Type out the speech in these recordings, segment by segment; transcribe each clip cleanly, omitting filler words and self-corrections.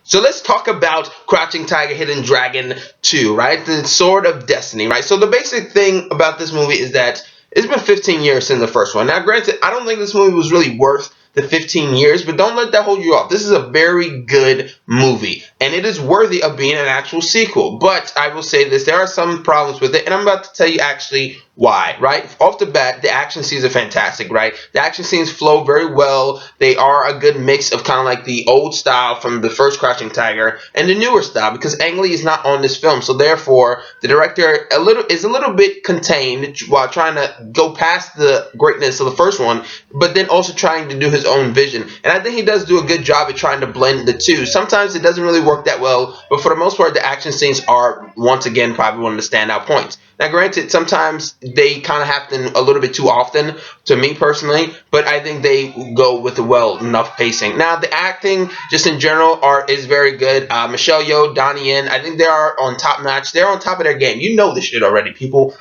So let's talk about Crouching Tiger, Hidden Dragon 2, right? The Sword of Destiny, right? So the basic thing about this movie is that it's been 15 years since the first one. Now, granted, I don't think this movie was really worth the 15 years, but don't let that hold you off. This is a very good movie, and it is worthy of being an actual sequel. But I will say this, there are some problems with it, and I'm about to tell you actually why, right? Off the bat, the action scenes are fantastic, right? The action scenes flow very well. They are a good mix of kind of like the old style from the first Crouching Tiger and the newer style, because Ang Lee is not on this film, so therefore the director is a little bit contained while trying to go past the greatness of the first one, but then also trying to do his own vision. And I think he does do a good job at trying to blend the two. Sometimes it doesn't really work that well, but for the most part, the action scenes are once again probably one of the standout points. Now, granted, sometimes they kind of happen a little bit too often to me personally, but I think they go with a well enough pacing. Now, the acting just in general is very good. Michelle Yeoh, Donnie Yen, I think they are on top notch. They're on top of their game. You know this shit already, people.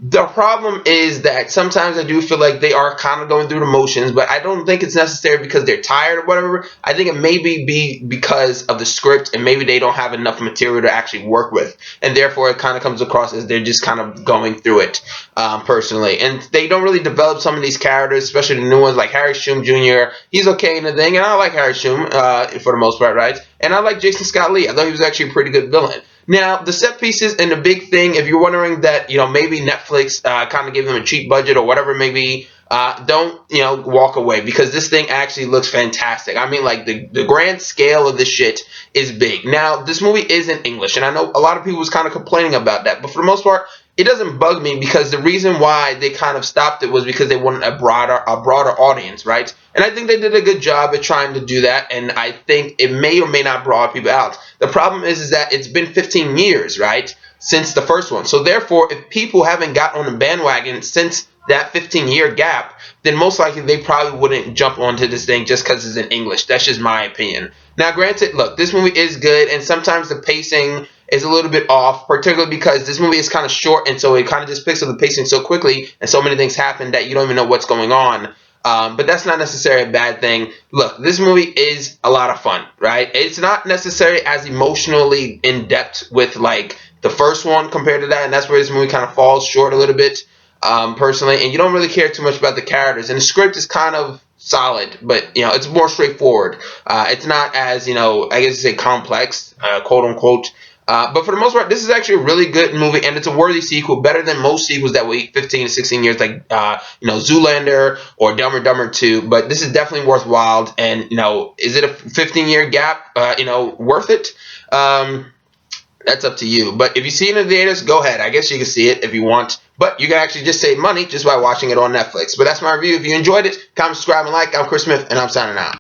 The problem is that sometimes I do feel like they are kind of going through the motions, but I don't think it's necessary because they're tired or whatever. I think it may be because of the script, and maybe they don't have enough material to actually work with, and therefore it kind of comes across as they're just kind of going through it personally. And they don't really develop some of these characters, especially the new ones like Harry Shum Jr. He's okay in the thing, and I like Harry Shum for the most part, right? And I like Jason Scott Lee. I thought he was actually a pretty good villain. Now, the set pieces and the big thing, if you're wondering that, maybe Netflix kind of gave them a cheap budget or whatever, maybe don't, walk away, because this thing actually looks fantastic. I mean, like, the grand scale of this shit is big. Now, this movie is in English, and I know a lot of people was kind of complaining about that, but for the most part, it doesn't bug me, because the reason why they kind of stopped it was because they wanted a broader audience, right? And I think they did a good job at trying to do that, and I think it may or may not draw people out. The problem is that it's been 15 years, right, since the first one. So therefore, if people haven't got on the bandwagon since that 15-year gap, then most likely they probably wouldn't jump onto this thing just because it's in English. That's just my opinion. Now, granted, look, this movie is good, and sometimes the pacing is a little bit off, particularly because this movie is kind of short, and so it kind of just picks up the pacing so quickly, and so many things happen that you don't even know what's going on. But that's not necessarily a bad thing. Look, this movie is a lot of fun, right? It's not necessarily as emotionally in-depth with, like, the first one compared to that, and that's where this movie kind of falls short a little bit, personally. And you don't really care too much about the characters, and the script is kind of solid, but, it's more straightforward. It's not as, I guess you say complex, quote-unquote. But for the most part, this is actually a really good movie, and it's a worthy sequel, better than most sequels that wait 15 to 16 years, like, Zoolander or Dumb and Dumber 2. But this is definitely worthwhile, and, is it a 15-year gap, worth it? That's up to you. But if you see it in the theaters, go ahead. I guess you can see it if you want. But you can actually just save money just by watching it on Netflix. But that's my review. If you enjoyed it, comment, subscribe, and like. I'm Chris Smith, and I'm signing out.